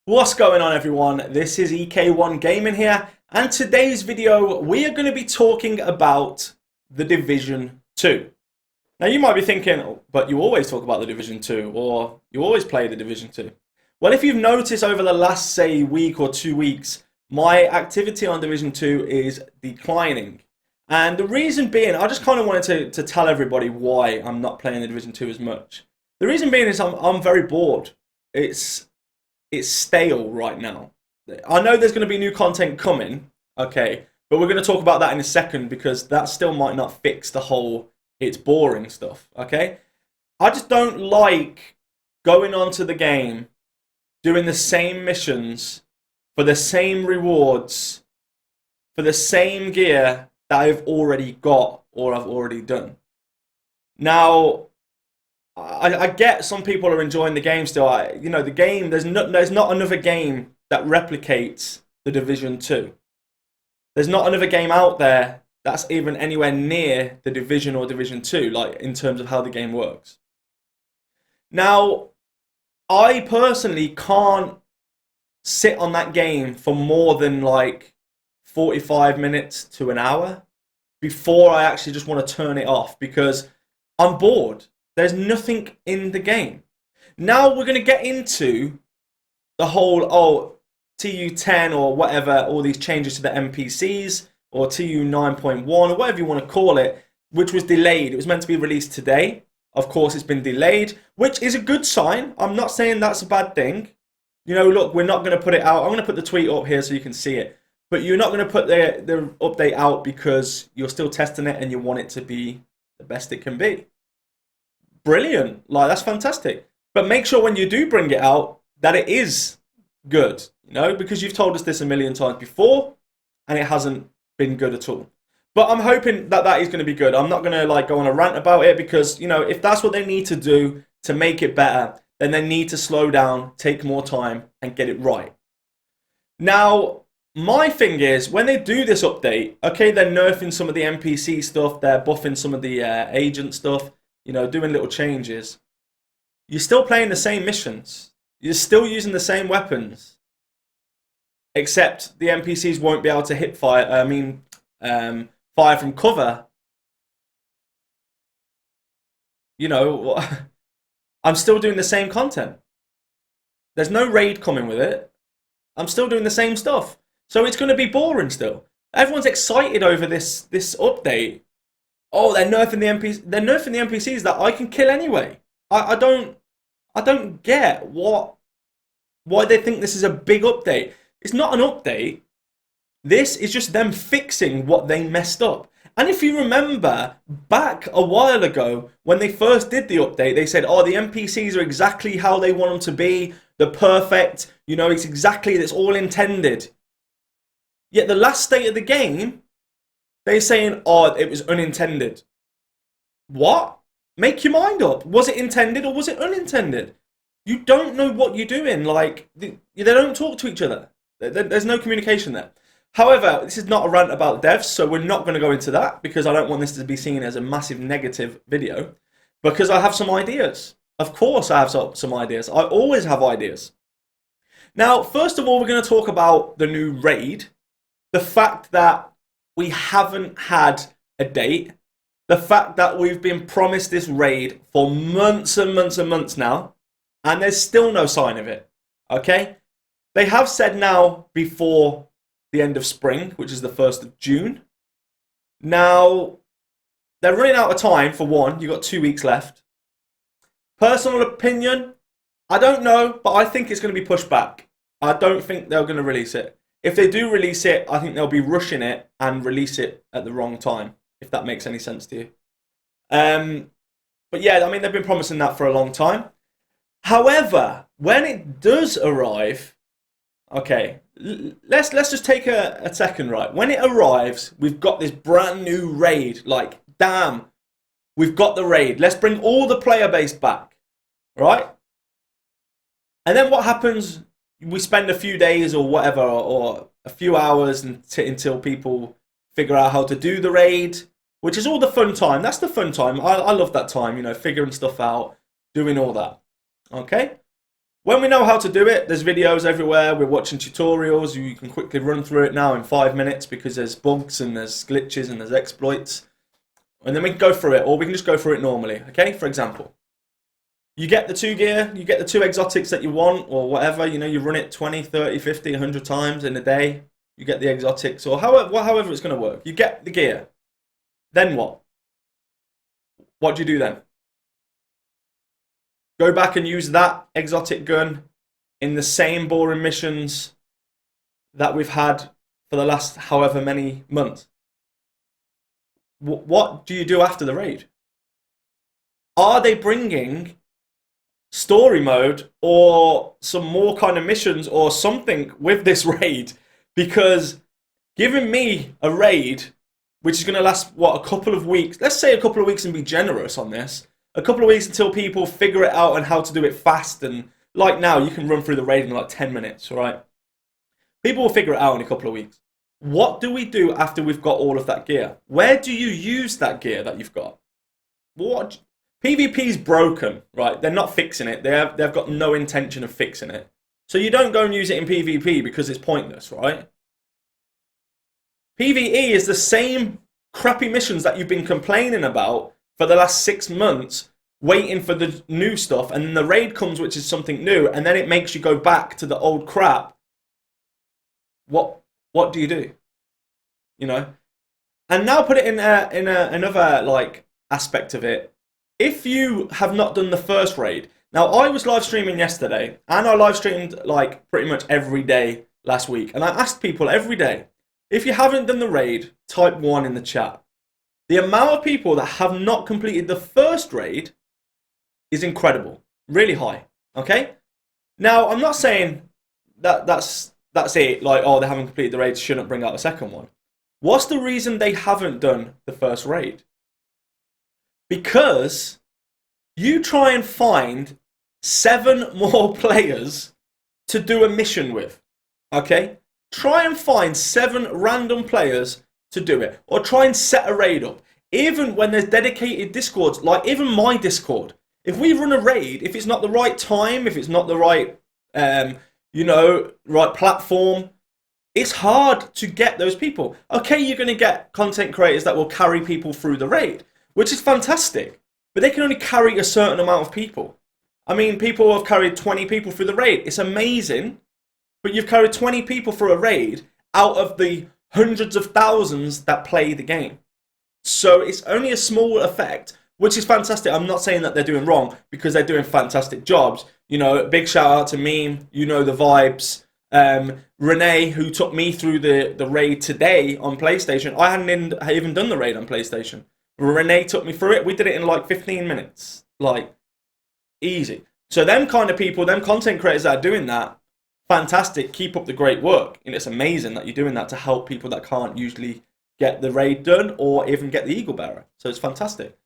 What's going on, everyone? This is EK1 Gaming here, and today's video we are going to be talking about the Division 2. Now you might be thinking, "Oh, but you always talk about the Division 2, or you always play the Division 2. Well, if you've noticed over the last, say, week or 2 weeks, my activity on Division 2 is declining. And the reason being, I just kind of wanted to tell everybody why I'm not playing the Division 2 as much. The reason being is I'm very bored. It's stale right now. I know there's going to be new content coming, okay, but we're going to talk about that in a second because that still might not fix the whole it's boring stuff, okay? I just don't like going onto the game, doing the same missions for the same rewards, for the same gear that I've already got or I've already done. Now, I get some people are enjoying the game still. The game, there's not another game that replicates the Division 2. There's not another game out there that's even anywhere near the Division or Division 2, like in terms of how the game works. Now, I personally can't sit on that game for more than like 45 minutes to an hour before I actually just want to turn it off because I'm bored. There's nothing in the game. Now we're going to get into the whole, TU10 or whatever, all these changes to the NPCs, or TU 9.1, or whatever you want to call it, which was delayed. It was meant to be released today. Of course, it's been delayed, which is a good sign. I'm not saying that's a bad thing. Look, we're not going to put it out. I'm going to put the tweet up here so you can see it. But you're not going to put the update out because you're still testing it and you want it to be the best it can be. Brilliant, that's fantastic. But make sure when you do bring it out that it is good, because you've told us this a million times before and it hasn't been good at all. But I'm hoping that is going to be good. I'm not going to go on a rant about it because, if that's what they need to do to make it better, then they need to slow down, take more time and get it right. Now, my thing is, when they do this update, okay, they're nerfing some of the NPC stuff, they're buffing some of the agent stuff, doing little changes. You're still playing the same missions. You're still using the same weapons. Except the NPCs won't be able to fire from cover. I'm still doing the same content. There's no raid coming with it. I'm still doing the same stuff. So it's going to be boring still. Everyone's excited over this update. Oh, they're nerfing the NPCs. They're nerfing the NPCs that I can kill anyway. I don't get why they think this is a big update. It's not an update. This is just them fixing what they messed up. And if you remember back a while ago when they first did the update, they said, "Oh, the NPCs are exactly how they want them to be. They're perfect. It's all intended." Yet the last state of the game, they're saying, "Oh, it was unintended." What? Make your mind up. Was it intended or was it unintended? You don't know what you're doing. They don't talk to each other. There's no communication there. However, this is not a rant about devs, so we're not going to go into that because I don't want this to be seen as a massive negative video because I have some ideas. Of course I have some ideas. I always have ideas. Now, first of all, we're going to talk about the new raid. The fact that we haven't had a date. The fact that we've been promised this raid for months and months and months now, and there's still no sign of it, okay? They have said now before the end of spring, which is the 1st of June. Now, they're running out of time for one. You've got 2 weeks left. Personal opinion, I don't know, but I think it's going to be pushed back. I don't think they're going to release it. If they do release it, I think they'll be rushing it and release it at the wrong time, if that makes any sense to you. But yeah, they've been promising that for a long time. However, when it does arrive, okay, let's just take a second, right? When it arrives, we've got this brand new raid. Damn, we've got the raid. Let's bring all the player base back, right? And then what happens? We spend a few days or whatever, or a few hours until people figure out how to do the raid, which is all the fun time. That's the fun time. I love that time, figuring stuff out, doing all that. Okay? When we know how to do it, there's videos everywhere. We're watching tutorials. You can quickly run through it now in 5 minutes because there's bugs and there's glitches and there's exploits. And then we can go through it, or we can just go through it normally, okay? For example, you get the 2 gear, you get the 2 exotics that you want, or whatever. You know, you run it 20, 30, 50, 100 times in a day. You get the exotics, or however it's going to work. You get the gear. Then what? What do you do then? Go back and use that exotic gun in the same boring missions that we've had for the last however many months. What do you do after the raid? Are they bringing story mode or some more kind of missions or something with this raid? Because giving me a raid which is going to last, what, a couple of weeks, let's say a couple of weeks and be generous on this, a couple of weeks until people figure it out and how to do it fast, and like now you can run through the raid in like 10 minutes, right? People will figure it out in a couple of weeks. What do we do after we've got all of that gear? Where do you use that gear that you've got? What? PvP's broken, right? They're not fixing it. They've got no intention of fixing it. So you don't go and use it in PvP because it's pointless, right? PvE is the same crappy missions that you've been complaining about for the last 6 months, waiting for the new stuff, and then the raid comes, which is something new, and then it makes you go back to the old crap. What do you do? You know? And now put it in another like aspect of it. If you have not done the first raid, now I was live streaming yesterday, and I live streamed like pretty much every day last week, and I asked people every day, if you haven't done the raid, type 1 in the chat. The amount of people that have not completed the first raid is incredible, really high. Okay. Now I'm not saying that that's it. Like, oh, they haven't completed the raid, shouldn't bring out a second one. What's the reason they haven't done the first raid? Because you try and find 7 more players to do a mission with. Okay? Try and find 7 random players to do it. Or try and set a raid up. Even when there's dedicated Discords, like even my Discord. If we run a raid, if it's not the right time, if it's not the right, right platform, it's hard to get those people. Okay, you're going to get content creators that will carry people through the raid, which is fantastic. But they can only carry a certain amount of people. I mean, people have carried 20 people through the raid. It's amazing. But you've carried 20 people through a raid out of the hundreds of thousands that play the game. So it's only a small effect, which is fantastic. I'm not saying that they're doing wrong, because they're doing fantastic jobs. You know, big shout out to Meme, you know the vibes. Renee, who took me through the raid today on PlayStation. I hadn't even done the raid on PlayStation. Renee took me through it. We did it in like 15 minutes. Like, easy. So them kind of people, them content creators that are doing that, fantastic. Keep up the great work. And it's amazing that you're doing that to help people that can't usually get the raid done or even get the Eagle Bearer. So it's fantastic.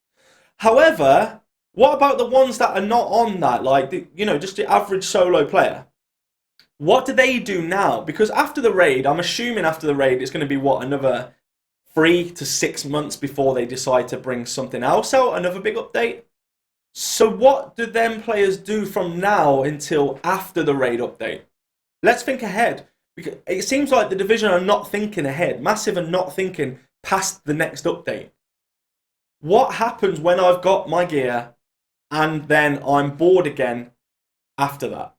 However, what about the ones that are not on that? Like, just the average solo player. What do they do now? Because after the raid, I'm assuming after the raid, it's going to be, what, another 3 to 6 months before they decide to bring something else out, another big update. So what do them players do from now until after the raid update? Let's think ahead. Because it seems like the Division are not thinking ahead. Massive are not thinking past the next update. What happens when I've got my gear and then I'm bored again after that?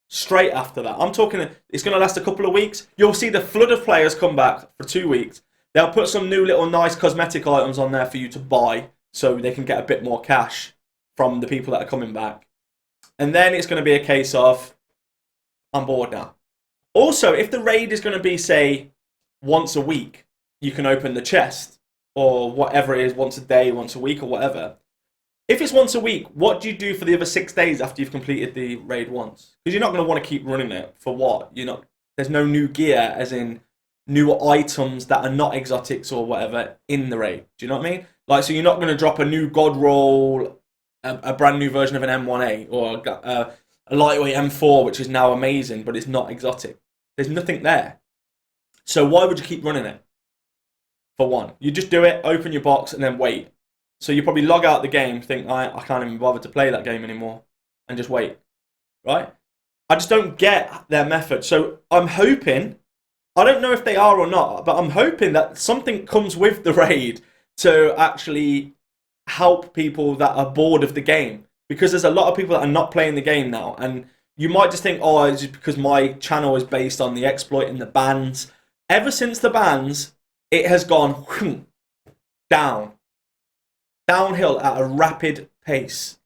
Straight after that. I'm talking, it's going to last a couple of weeks. You'll see the flood of players come back for 2 weeks. They'll put some new little nice cosmetic items on there for you to buy so they can get a bit more cash from the people that are coming back. And then it's going to be a case of, I'm bored now. Also, if the raid is going to be, say, once a week, you can open the chest, or whatever it is, once a day, once a week, or whatever. If it's once a week, what do you do for the other 6 days after you've completed the raid once? Because you're not going to want to keep running it. For what? There's no new gear, as in new items that are not exotics or whatever in the raid. Do you know what I mean? Like, so you're not going to drop a new god roll, a brand new version of an M1A, or a lightweight M4, which is now amazing, but it's not exotic. There's nothing there. So why would you keep running it? For one, you just do it, open your box, and then wait. So you probably log out the game, think, I can't even bother to play that game anymore, and just wait, right? I just don't get their method. So I'm hoping, I don't know if they are or not, but I'm hoping that something comes with the raid to actually help people that are bored of the game. Because there's a lot of people that are not playing the game now. And you might just think, oh, it's just because my channel is based on the exploit and the bans. Ever since the bans, it has gone downhill at a rapid pace.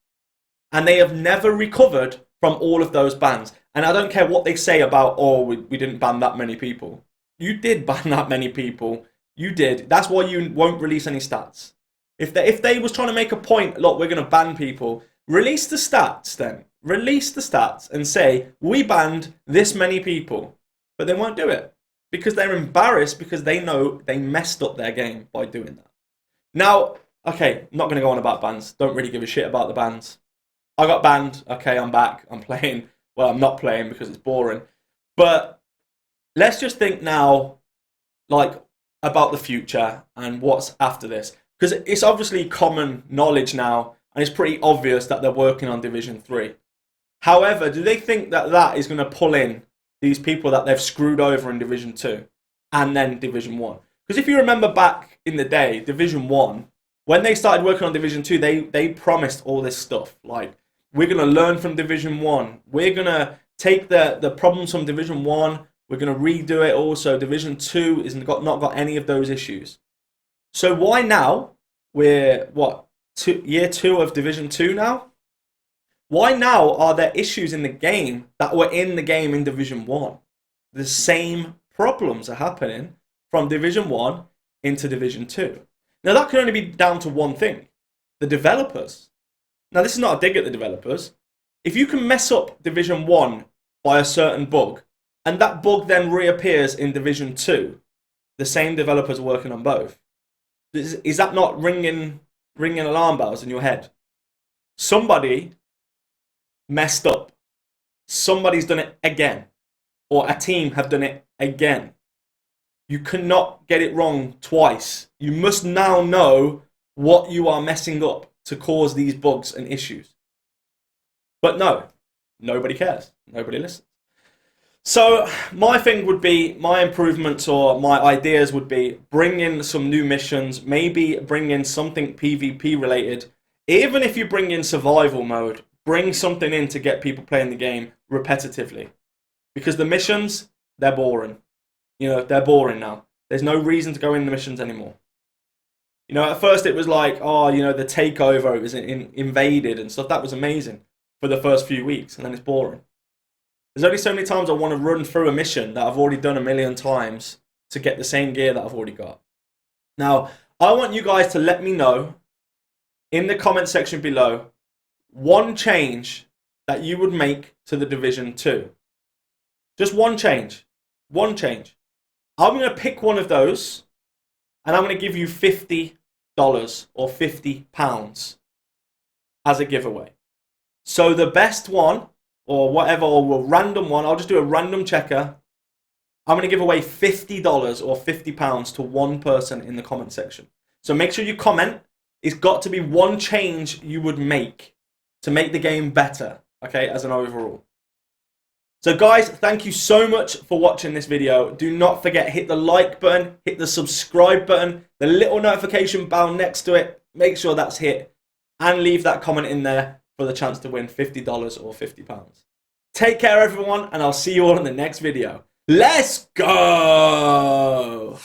And they have never recovered from all of those bans. And I don't care what they say about, oh, we didn't ban that many people. You did ban that many people. You did. That's why you won't release any stats. If they was trying to make a point, look, we're going to ban people, release the stats then. Release the stats and say, we banned this many people. But they won't do it. Because they're embarrassed because they know they messed up their game by doing that. Now, okay, I'm not going to go on about bans. Don't really give a shit about the bans. I got banned. Okay, I'm back. I'm playing. Well, I'm not playing because it's boring. But let's just think now, like, about the future and what's after this. Because it's obviously common knowledge now, and it's pretty obvious that they're working on Division 3. However, do they think that that is going to pull in these people that they've screwed over in Division 2 and then Division 1? Because if you remember back in the day, Division 1, when they started working on Division 2, they promised all this stuff. Like, we're going to learn from Division 1. We're going to take the problems from Division 1. We're going to redo it also. Division 2 has not got any of those issues. So why now? We're, what, year 2 of Division 2 now? Why now are there issues in the game that were in the game in Division 1? The same problems are happening from Division 1 into Division 2. Now that can only be down to one thing. The developers. Now this is not a dig at the developers. If you can mess up Division 1 by a certain bug, and that bug then reappears in Division 2, the same developers are working on both. Is that not ringing alarm bells in your head? Somebody messed up. Somebody's done it again. Or a team have done it again. You cannot get it wrong twice. You must now know what you are messing up to cause these bugs and issues. But no, nobody cares. Nobody listens. So my thing would be, my improvements or my ideas would be, bring in some new missions, maybe bring in something PvP related. Even if you bring in survival mode, bring something in to get people playing the game repetitively. Because the missions, they're boring. You know, they're boring now. There's no reason to go in the missions anymore. You know, at first it was like, oh, you know, the takeover, it was invaded and stuff. That was amazing for the first few weeks, and then it's boring. There's only so many times I want to run through a mission that I've already done a million times to get the same gear that I've already got. Now, I want you guys to let me know in the comment section below one change that you would make to the Division 2. Just one change. One change. I'm going to pick one of those and I'm going to give you $50 or £50 as a giveaway. So the best one, or whatever, or a random one, I'll just do a random checker. I'm going to give away $50 or £50 to one person in the comment section. So make sure you comment. It's got to be one change you would make to make the game better, okay, as an overall. So guys, thank you so much for watching this video. Do not forget, hit the like button, hit the subscribe button, the little notification bell next to it. Make sure that's hit, and leave that comment in there for the chance to win $50 or £50. Take care, everyone, and I'll see you all in the next video. Let's go!